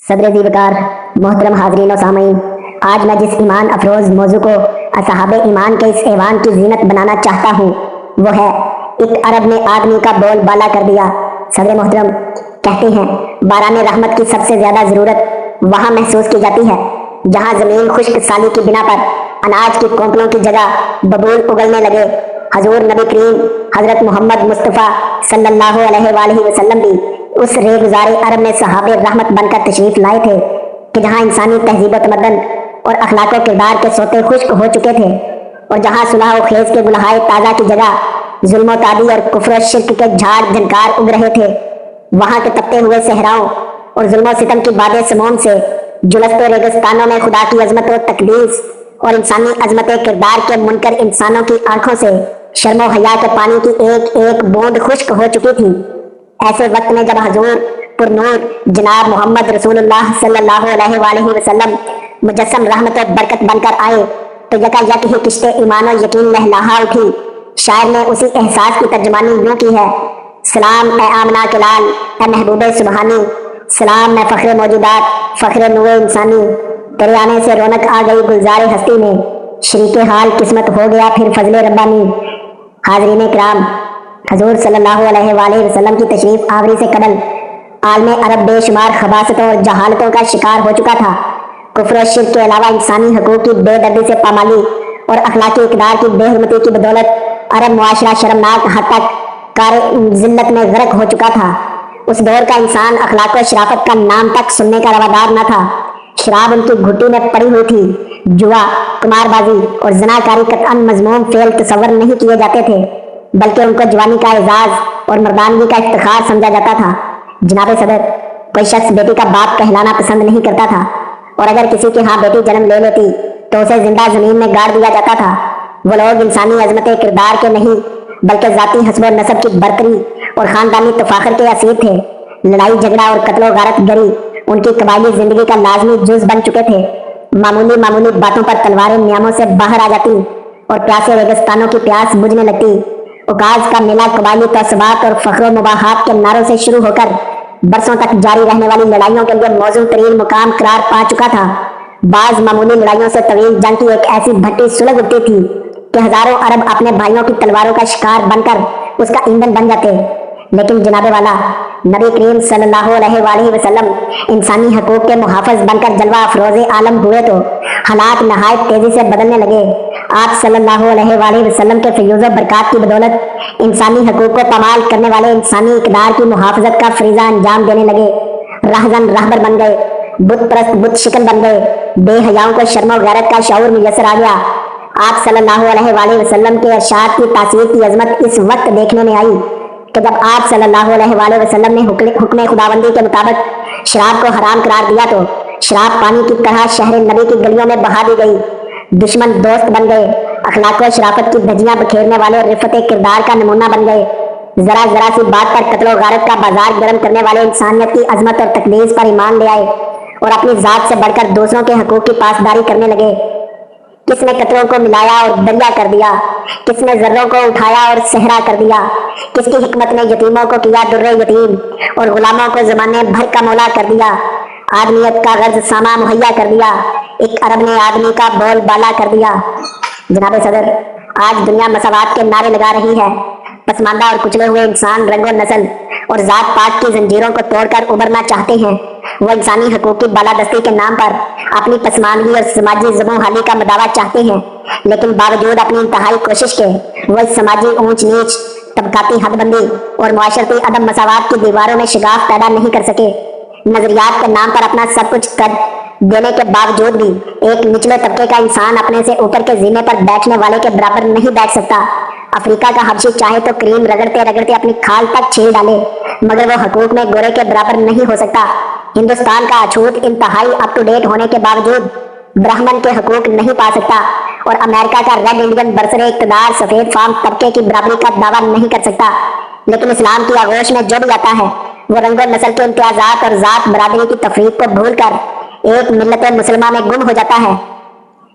صدر ذیوکار، محترم حاضرین و سامعین، آج میں جس ایمان افروز موضوع کو اصحاب ایمان کے اس ایوان کی زینت بنانا چاہتا ہوں وہ ہے ایک عرب نے آدمی کا بول بالا کر دیا۔ صدر محترم کہتے ہیں باران رحمت کی سب سے زیادہ ضرورت وہاں محسوس کی جاتی ہے جہاں زمین خشک سالی کی بنا پر اناج کی کونپلوں کی جگہ ببول اگلنے لگے۔ حضور نبی کریم حضرت محمد مصطفیٰ صلی اللہ علیہ وآلہ وسلم بھی اس ریگزار عرب میں صحابہ رحمت بن کر تشریف لائے تھے کہ جہاں انسانی تہذیب و تمدن اور اخلاق و کردار کے سوتے خشک ہو چکے تھے، اور جہاں صلح و خیز کے گلہائے تازہ کی جگہ ظلم و تعدی اور کفر و شرک کے جھاڑ جھنکار اگ رہے تھے، وہاں کے تپتے ہوئے صحراؤں اور ظلم و ستم کی باد سموم سے جلست و ریگستانوں میں خدا کی عظمت و تقدیس اور انسانی عظمت کردار کے منکر انسانوں کی آنکھوں سے شرم و حیا کے پانی کی ایک ایک بوند خشک ہو چکی تھی۔ ایسے وقت میں جب حضور پر نور جناب محمد رسول اللہ صلی اللہ علیہ وآلہ وسلم مجسم رحمت و برکت بن کر آئے تو یکا یک ہی کشت ایمان و یقین لہلہا اٹھی۔ شاعر نے اسی احساس کی ترجمانی یوں کی ہے: سلام اے آمنہ کے لال، اے محبوب سبحانی، سلام میں فخر موجودات، فخر نوع انسانی، تیرے آنے سے رونق آ گئی گلزار ہستی میں، شریک حال قسمت ہو گیا پھر فضل ربانی۔ حاضرین کرام، حضور صلی اللہ علیہ وآلہ وسلم کی تشریف آوری سے قبل عالم عرب بے شمار خباثتوں اور جہالتوں کا شکار ہو چکا تھا۔ کفر و شرک کے علاوہ انسانی حقوق کی بے دردی سے پامالی اور اخلاقی اقدار کی بے حرمتی کی بدولت عرب معاشرہ شرمناک حد تک کار ذلت میں غرق ہو چکا تھا۔ اس دور کا انسان اخلاق و شرافت کا نام تک سننے کا روادار نہ تھا۔ شراب ان کی گھٹی میں پڑی ہوئی تھی، جوا، قمار بازی اور زناکاری قطعاً مذموم فعل تصور نہیں کیے جاتے تھے، بلکہ ان کو جوانی کا اعزاز اور مردانگی کا افتخار سمجھا جاتا تھا۔ جناب صدر، کوئی شخص بیٹی کا باپ کہلانا پسند نہیں کرتا تھا، اور اگر کسی کے ہاں بیٹی جنم لے لیتی تو اسے زندہ زمین میں گاڑ دیا جاتا تھا۔ وہ لوگ انسانی عظمت کردار کے نہیں بلکہ ذاتی حسب و نسب کی برتری اور خاندانی تفاخر کے اسیر تھے۔ لڑائی جھگڑا اور قتل و غارت گری ان کی قبائلی زندگی کا لازمی جز بن چکے تھے۔ معمولی باتوں پر تلواریں نیاموں سے باہر آ جاتی اور پیاسے ریگستانوں کی پیاس بجھنے لگتی۔ اوکاز کا میلہ قبائلی تعصبات اور فخر و مباحات کے نعروں سے شروع ہو کر برسوں تک جاری رہنے والی لڑائیوں کے لیے موزوں ترین مقام قرار پا چکا تھا۔ بعض معمولی لڑائیوں سے طویل جنگ کی ایک ایسی بھٹی سلگ اٹھتی تھی کہ ہزاروں عرب اپنے بھائیوں کی تلواروں کا شکار بن کر اس کا ایندھن بن جاتے۔ لیکن جناب والا نبی کریم صلی اللہ علیہ وآلہ وسلم انسانی حقوق کے محافظ بن کر جلوہ افروز عالم ہوئے تو حالات نہایت تیزی سے بدلنے لگے۔ آپ صلی اللہ علیہ وآلہ وسلم کے فیوز و برکات کی بدولت انسانی حقوق کو پامال کرنے والے انسانی اقدار کی محافظت کا فریضہ انجام دینے لگے۔ رہزن رہبر بن گئے، بت پرست بت شکن بن گئے، بے حیاؤں کو شرم و غیرت کا شعور میسر آ گیا۔ آپ صلی اللہ علیہ وآلہ وسلم کے ارشاد کی تاثیر کی عظمت اس وقت دیکھنے میں آئی کہ جب آپ صلی اللہ علیہ وآلہ وسلم نے حکم خداوندی کے مطابق شراب کو حرام قرار دیا تو شراب پانی کی طرح شہر نبی کی گلیوں میں بہا دی گئی۔ دشمن دوست بن گئے، اخلاق و شرافت کی دھجیاں بکھیرنے والے اور رفت کردار کا نمونہ بن گئے۔ ذرا سی بات پر قتل و غارت کا بازار گرم کرنے والے انسانیت کی عظمت اور تقدیس پر ایمان لے آئے اور اپنی ذات سے بڑھ کر دوسروں کے حقوق کی پاسداری کرنے لگے۔ کس نے قطروں کو ملایا اور دریا کر دیا، کس نے ذروں کو اٹھایا اور صحرا کر دیا، کس کی حکمت نے یتیموں کو کیا در یتیم اور غلاموں کو زمانے بھر کا مولا کر دیا، آدمیت کا غرض ساما مہیا کر دیا، ایک عرب نے آدمی کا بول بالا کر دیا۔ جناب صدر، آج دنیا مساوات کے نعرے لگا رہی ہے۔ پسماندہ اور کچلے ہوئے انسان رنگ و نسل اور ذات پات کی زنجیروں کو توڑ کر ابھرنا چاہتے ہیں۔ وہ انسانی حقوق کی بالادستی کے نام پر اپنی پسماندگی اور سماجی زبوں حالی کا مداوع چاہتے ہیں، لیکن باوجود اپنی انتہائی کوشش کے وہ اس سماجی اونچ نیچ، طبقاتی حد بندی اور معاشرتی عدم مساوات کی دیواروں میں شگاف پیدا نہیں کر سکے۔ نظریات کے نام پر اپنا سب کچھ کر دینے کے باوجود بھی ایک نچلے طبقے کا انسان اپنے سے اوپر کے زینے پر بیٹھنے والے کے برابر نہیں بیٹھ سکتا۔ افریقہ کا حبشی چاہے تو کریم رگڑتے رگڑتے اپنی کھال تک چھیل ڈالے، مگر وہ حقوق میں گورے کے برابر نہیں ہو سکتا۔ ہندوستان کا اچھوت انتہائی اپ ٹو ڈیٹ ہونے کے باوجود برہمن کے حقوق نہیں پا سکتا، اور امریکہ کا ریڈ انڈین برسر اقتدار سفید فام طبقے کی برابری کا دعویٰ نہیں کر سکتا۔ لیکن اسلام کی آغوش میں جو بھی آتا ہے وہ رنگ و نسل کے امتیازات اور ذات برادری کی تفریق کو بھول کر ایک ملت مسلمہ میں گم ہو جاتا ہے۔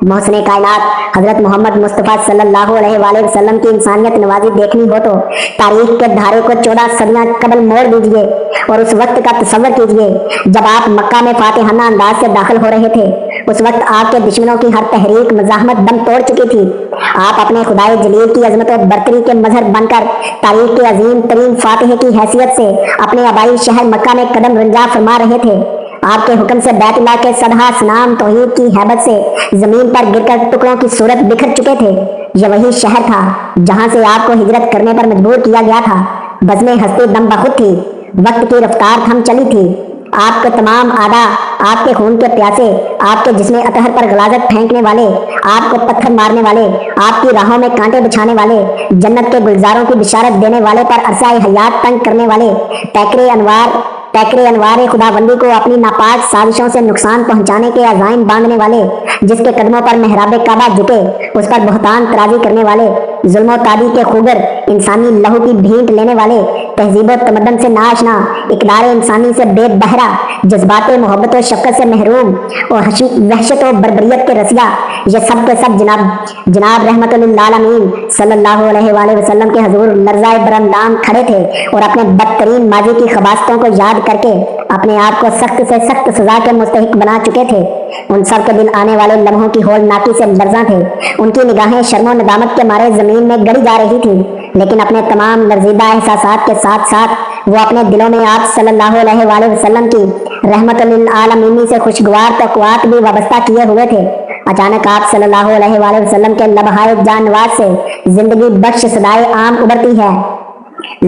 محسن کائنات حضرت محمد مصطفیٰ صلی اللہ علیہ وآلہ وسلم کی انسانیت نوازی دیکھنی ہو تو تاریخ کے دھارے کو 14 صدیاں قبل موڑ دیجئے اور اس وقت کا تصور کیجئے جب آپ مکہ میں فاتحانہ انداز سے داخل ہو رہے تھے۔ اس وقت آپ کے دشمنوں کی ہر تحریک مزاحمت دم توڑ چکی تھی۔ آپ اپنے خدائے جلیل کی عظمت و برتری کے مظہر بن کر تاریخ کے عظیم ترین فاتح کی حیثیت سے اپنے آبائی شہر مکہ میں قدم رنجا فرما رہے تھے۔ آپ کے حکم سے بیت اللہ کے صدہا سنام توحید کی ہیبت سے زمین پر گر کر ٹکڑوں کی صورت بکھر چکے تھے۔ یہ وہی شہر تھا جہاں سے آپ کو ہجرت کرنے پر مجبور کیا گیا تھا۔ بزمیں ہستی دم بخود تھی، وقت کی رفتار تھم چلی تھی۔ آپ کے تمام اعداء، آپ کے خون کے پیاسے، آپ کے جسم اطہر پر غلاظت پھینکنے والے، آپ کو پتھر مارنے والے، آپ کی راہوں میں کانٹے بچھانے والے، جنت کے گلزاروں کی بشارت دینے والے پر عرصہ حیات تنگ کرنے والے، پیکر انوار خدا بندی کو اپنی ناپاک سازشوں سے نقصان پہنچانے کے عزائم باندھنے والے، جس کے قدموں پر محراب کعبہ جھکے اس پر بہتان ترازی کرنے والے، ظلم و تعدی کے خوگر، انسانی لہو کی بھینٹ لینے والے، تہذیب و تمدن سے ناشنا، اقدار انسانی سے بے بہرا، جذبات محبت و شفقت سے محروم اور وحشت و بربریت کے رسیا، یہ سب کے سب جناب رحمت للعالمین صلی اللہ علیہ وآلہ وسلم کے حضور لرزائے براندام کھڑے تھے اور اپنے بدترین ماضی کی خباستوں کو یاد کر کے اپنے آپ کو سخت سے سخت سزا کے مستحق بنا چکے تھے۔ ان سب کے دل آنے والے لمحوں کی ہولناکی سے لرزاں تھے۔ ان کی نگاہیں شرم و ندامت کے مارے زمین میں گڑی جا رہی تھی، لیکن اپنے تمام لرزیدہ احساسات کے ساتھ ساتھ وہ اپنے دلوں میں آپ صلی اللہ علیہ وآلہ وسلم کی رحمت للعالمین سے خوشگوار توقعات بھی وابستہ کیے ہوئے تھے۔ اچانک آپ صلی اللہ علیہ وآلہ وسلم کے لبہائے جان نواز سے زندگی بخش صدائے عام ابھرتی ہے،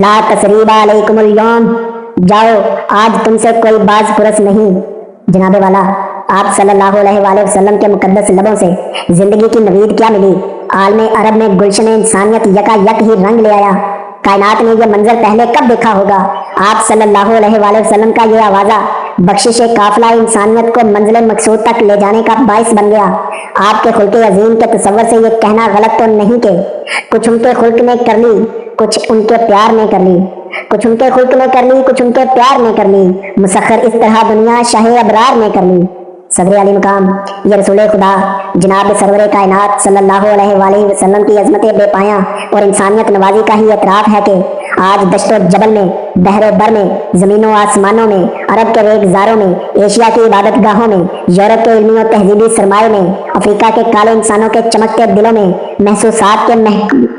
لا تثریب علیکم اليوم، جاؤ آج تم سے کوئی باز پرس نہیں۔ جناب والا، آپ صلی اللہ علیہ وآلہ وسلم کے مقدس لبوں سے زندگی کی نوید کیا ملی؟ عالم عرب میں گلشن انسانیت یکا یک ہی رنگ لے آیا۔ کائنات نے یہ منظر پہلے کب دیکھا ہوگا؟ آپ صلی اللہ علیہ وآلہ وسلم کا یہ آوازہ بخشش قافلہ انسانیت کو منزل مقصود تک لے جانے کا باعث بن گیا۔ آپ کے خلق عظیم کے تصور سے یہ کہنا غلط تو نہیں کہ کچھ ان کے خلق نے کر لی، کچھ ان کے پیار نے کر لی، کچھ ان کے خلق نے کر لی، کچھ ان کے پیار نے کر لی، مسخر اس طرح دنیا شاہ ابرار نے کر لی۔ صدر علی مقام یہ رسول خدا جناب سرور کائنات صلی اللہ علیہ وآلہ وسلم کی عظمت بے پایاں اور انسانیت نوازی کا ہی اعتراف ہے کہ آج دشت و جبل میں، بحر و بر میں، زمینوں آسمانوں میں، عرب کے ریگزاروں میں، ایشیا کی عبادت گاہوں میں، یورپ کے علمی و تہذیبی سرمائے میں، افریقہ کے کالے انسانوں کے چمکتے دلوں میں، محسوسات کے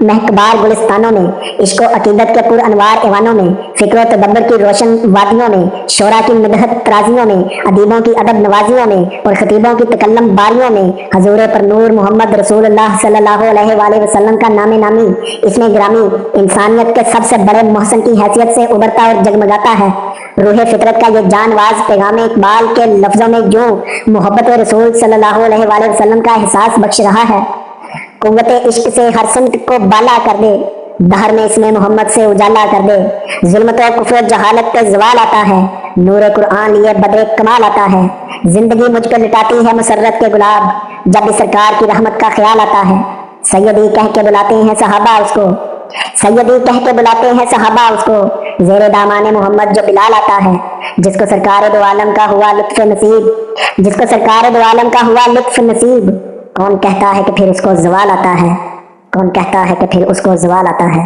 مہکبار گلستانوں میں، عشق و عقیدت کے پر انوار ایوانوں میں، فکر و تدبر کی روشن وادیوں میں، شعراء کی مدحت ترازیوں میں، ادیبوں کی ادب نوازیوں میں اور خطیبوں کی تکلم باریوں میں حضور پر نور محمد رسول اللہ صلی اللہ علیہ وآلہ وسلم کا نام نامی، اسم گرامی، انسانیت کے سب سے بڑے محسن کی حیثیت سے ابھرتا اور جگمگاتا ہے۔ روح فطرت کا یہ جانواز پیغام اقبال کے لفظوں میں جو محبت رسول صلی اللہ علیہ وآلہ وسلم کا احساس بخش رہا ہے، قوت عشق سے ہر سمت کو بالا کر دے، دہر میں اسم محمد سے اجالا کر دے، ظلمت و کفر و جہالت کا زوال آتا ہے، نور قرآن لیے بدر کمال آتا ہے، زندگی مجھ پر لٹاتی ہے مسرت کے گلاب، جب بھی سرکار کی رحمت کا خیال آتا ہے، سیدی کہہ کے بلاتے ہیں صحابہ اس کو، سیدی کہہ کے بلاتے ہیں صحابہ اس کو، زیر دامان محمد جو بلال آتا ہے، جس کو سرکار دو عالم کا ہوا لطف نصیب، جس کو سرکار دو عالم کا ہوا لطف نصیب، کون کہتا ہے کہ پھر اس کو زوال آتا ہے، کون کہتا ہے کہ پھر اس کو زوال آتا ہے۔